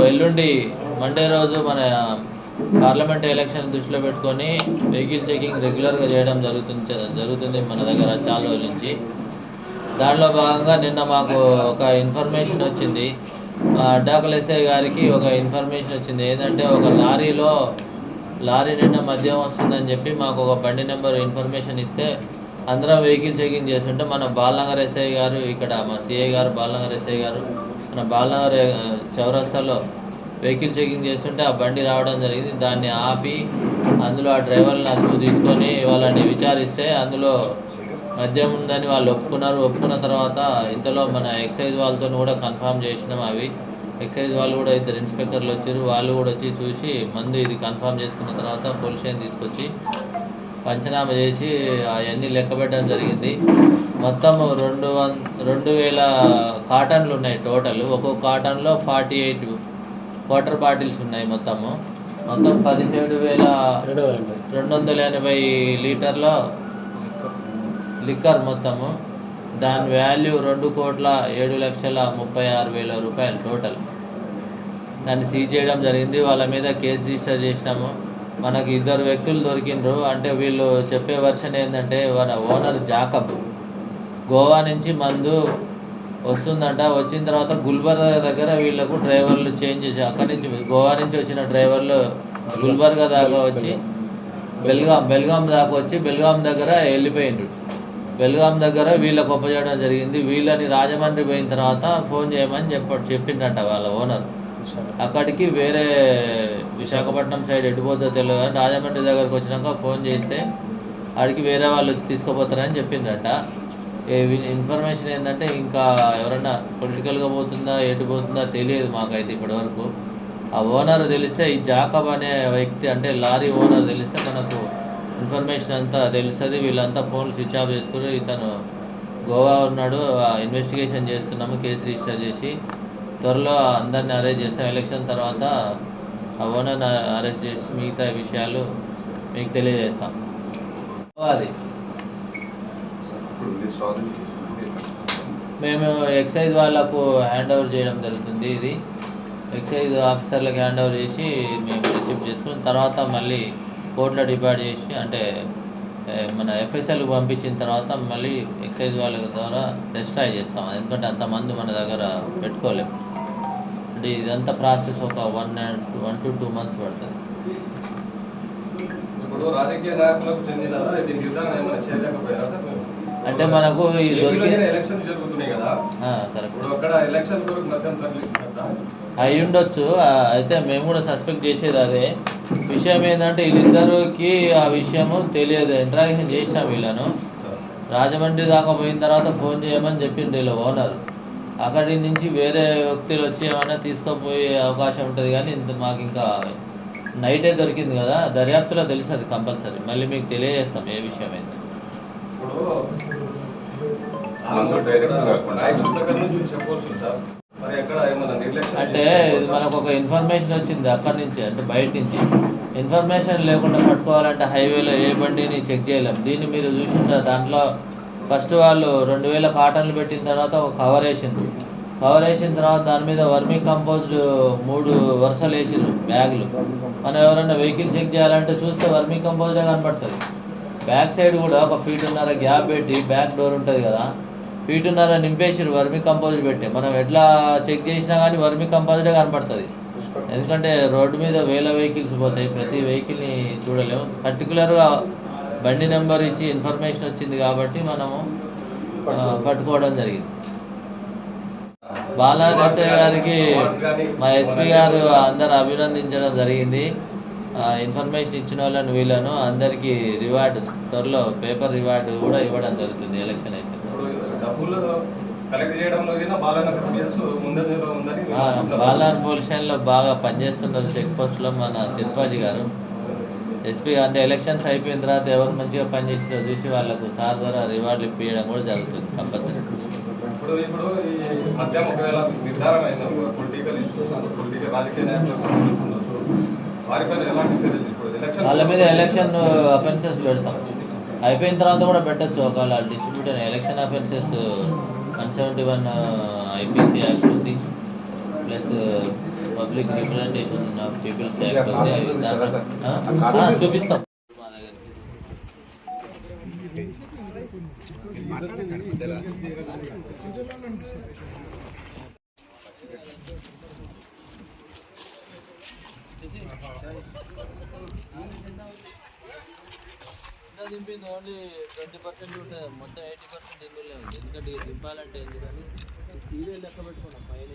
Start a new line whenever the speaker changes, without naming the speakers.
ఎల్లుండి మండే రోజు మన పార్లమెంట్ ఎలక్షన్ దృష్టిలో పెట్టుకొని వెహికల్ చెకింగ్ రెగ్యులర్గా చేయడం జరుగుతుంది మన దగ్గర చాలా రోజుల నుంచి. దానిలో భాగంగా నిన్న మాకు ఒక ఇన్ఫర్మేషన్ వచ్చింది, అడ్డాకుల ఎస్ఐ గారికి ఒక ఇన్ఫర్మేషన్ వచ్చింది. ఏంటంటే ఒక లారీ నిండా మద్యం వస్తుందని చెప్పి మాకు ఒక బండి నెంబర్ ఇన్ఫర్మేషన్ ఇస్తే అందరం వెహికల్ చెకింగ్ చేస్తుంటే మన బాలనగర్ ఎస్ఐ గారు, ఇక్కడ మా సిఐ గారు, బాలనగర్ ఎస్ఐ గారు మన బాలనగర్ చౌరస్తాలో వెహికల్ చెకింగ్ చేస్తుంటే ఆ బండి రావడం జరిగింది. దాన్ని ఆపి అందులో ఆ డ్రైవర్ని అదుపు తీసుకొని వాళ్ళని విచారిస్తే అందులో మద్యం ఉందని వాళ్ళు ఒప్పుకున్నారు. ఒప్పుకున్న తర్వాత ఇంతలో మన ఎక్సైజ్ వాళ్ళతో కూడా కన్ఫర్మ్ చేసినాం. అవి ఎక్సైజ్ వాళ్ళు కూడా ఇద్దరు ఇన్స్పెక్టర్లు వచ్చారు, వాళ్ళు కూడా వచ్చి చూసి మందు ఇది కన్ఫర్మ్ చేసుకున్న తర్వాత పోలీస్ స్టేషన్ తీసుకొచ్చి పంచనామా చేసి అవన్నీ లెక్క పెట్టడం జరిగింది. మొత్తం 2,000 కాటన్లు ఉన్నాయి టోటల్. ఒక్కొక్క కాటన్లో 48 వాటర్ బాటిల్స్ ఉన్నాయి. మొత్తం 17,280 లీటర్ల లిక్కర్ మొత్తము. దాని వాల్యూ 2,07,36,000 రూపాయలు టోటల్. దాన్ని సీజ్ చేయడం జరిగింది. వాళ్ళ మీద కేసు రిజిస్టర్ చేసినాము. మనకి 2 వ్యక్తులు దొరికిండ్రు. అంటే వీళ్ళు చెప్పే వర్షన్ ఏంటంటే మన ఓనర్ జాకబ్ గోవా నుంచి మందు వస్తుందంట. వచ్చిన తర్వాత గుల్బర్గా దగ్గర వీళ్ళకు డ్రైవర్లు చేంజ్ చేసి అక్కడి నుంచి గోవా నుంచి వచ్చిన డ్రైవర్లు గుల్బర్గా దాకా వచ్చి బెల్గాం దాకా వచ్చి బెల్గాం దగ్గర వెళ్ళిపోయిండ్రు. బెల్గాం దగ్గర వీళ్ళకు ఒప్పజేయడం జరిగింది. వీళ్ళని రాజమండ్రి పోయిన తర్వాత ఫోన్ చేయమని చెప్పిండట వాళ్ళ ఓనర్. అక్కడికి వేరే విశాఖపట్నం సైడ్ ఎటుపోతుందో తెలియదు కానీ రాజమండ్రి దగ్గరకు వచ్చినాక ఫోన్ చేస్తే ఆడికి వేరే వాళ్ళు తీసుకుపోతారని చెప్పిందట. ఇన్ఫర్మేషన్ ఏంటంటే ఇంకా ఎవరన్నా పొలిటికల్గా పోతుందా ఎటుపోతుందా తెలియదు మాకైతే ఇప్పటివరకు. ఆ ఓనర్ తెలిస్తే, ఈ జాకబ్ అనే వ్యక్తి అంటే లారీ ఓనర్ తెలిస్తే మనకు ఇన్ఫర్మేషన్ అంతా తెలుస్తుంది. వీళ్ళంతా ఫోన్లు స్విచ్ ఆఫ్ చేసుకుని ఇతను గోవా ఉన్నాడు, ఇన్వెస్టిగేషన్ చేస్తున్నాము, కేసు రిజిస్టర్ చేసి త్వరలో అందరిని అరెస్ట్ చేస్తాం. ఎలక్షన్ తర్వాత ఆ ఓనర్ని అరెస్ట్ చేసి మిగతా విషయాలు మీకు తెలియజేస్తాం. అది మేము ఎక్సైజ్ వాళ్ళకు హ్యాండ్ ఓవర్ చేయడం జరుగుతుంది. ఇది ఎక్సైజ్ ఆఫీసర్లకు హ్యాండ్ ఓవర్ చేసి మేము రిసీవ్ చేసుకుని తర్వాత మళ్ళీ కోర్టులో డిపార్ట్ చేసి అంటే మన ఎఫ్ఎస్ఎల్కి పంపించిన తర్వాత మళ్ళీ ఎక్సైజ్ వాళ్ళ ద్వారా రెస్ట్రాయ్ చేస్తాం. ఎందుకంటే అంతమంది మన దగ్గర పెట్టుకోలేము. అంటే ఇదంతా ప్రాసెస్ ఒక 1 to 2 months పడుతుంది. అంటే మనకు అయి ఉండొచ్చు. అయితే మేము కూడా సస్పెక్ట్ చేసేది అదే విషయం. ఏంటంటే వీళ్ళిద్దరికి ఆ విషయము తెలియదు. ఇంట్రాక్షన్ చేసినాం వీళ్ళను. రాజమండ్రి దాకా పోయిన తర్వాత ఫోన్ చేయమని చెప్పింది వీళ్ళ ఓనర్. అక్కడి నుంచి వేరే వ్యక్తులు వచ్చి ఏమైనా తీసుకుపోయే అవకాశం ఉంటుంది కానీ మాకు ఇంకా నైటే దొరికింది కదా, దర్యాప్తులో తెలుస్తుంది కంపల్సరీ. మళ్ళీ మీకు తెలియజేస్తాం ఏ విషయం అయితే. అంటే మనకు ఒక ఇన్ఫర్మేషన్ వచ్చింది అక్కడి నుంచి, అంటే బయట నుంచి. ఇన్ఫర్మేషన్ లేకుండా పట్టుకోవాలంటే హైవేలో ఏ బండిని చెక్ చేయలేం. దీన్ని మీరు చూసింటారు. దాంట్లో ఫస్ట్ వాళ్ళు 2,000 కాటన్లు పెట్టిన తర్వాత ఒక కవర్ వేసిన తర్వాత దాని మీద వర్మీ కంపోజ్డ్ 3 వరుసలు వేసిరు బ్యాగులు. మనం ఎవరైనా వెహికల్ చెక్ చేయాలంటే చూస్తే వర్మీ కంపోజ్డే కనపడుతుంది. బ్యాక్ సైడ్ కూడా ఒక 1.5 feet గ్యాప్ పెట్టి బ్యాక్ డోర్ ఉంటుంది కదా, 1.5 feet నింపేసిరు వర్మీ కంపోజ్డ్ పెట్టి. మనం ఎట్లా చెక్ చేసినా కానీ వర్మీ కంపోజ్డే కనపడుతుంది. ఎందుకంటే రోడ్డు మీద 1000 వెహికల్స్ పోతాయి, ప్రతి వెహికల్ని చూడలేము. పర్టికులర్గా బండి నెంబర్ ఇచ్చి ఇన్ఫర్మేషన్ వచ్చింది కాబట్టి మనము పట్టుకోవడం జరిగింది. బాలనగర్ గారికి మా ఎస్పీ గారు అందరు అభినందించడం జరిగింది. ఇన్ఫర్మేషన్ ఇచ్చిన వాళ్ళని వీళ్ళను అందరికీ రివార్డు త్వరలో పేపర్ రివార్డు కూడా ఇవ్వడం జరుగుతుంది ఎలక్షన్ అయితే. బాలనగర్ పోలీస్ స్టేషన్లో బాగా పనిచేస్తున్నారు చెక్ పోస్ట్లో మన తిరుపతి గారు. ఎస్పీ అంటే ఎలక్షన్స్ అయిపోయిన తర్వాత ఎవరు మంచిగా పనిచేసినా చూసి వాళ్ళకు సార్ ద్వారా రివార్డులు ఇప్పించడం కూడా జరుగుతుంది కంపల్సరీ. వాళ్ళ మీద ఎలక్షన్ అఫెన్సెస్ పెడతాం. అయిపోయిన తర్వాత కూడా పెట్టచ్చు. ఒకవేళ distributor election offences 171 IPC act ఉంది, plus public representation of people's act ఉంది. చూపిస్తాం. దింపింది ఓన్లీ 20% ఉంటుంది, మొత్తం 80% ఇందులో ఉంది. ఎందుకంటే ఇక దింపాలంటే ఎందుకని సీరియల్ లెక్క పెట్టుకున్నాం పైన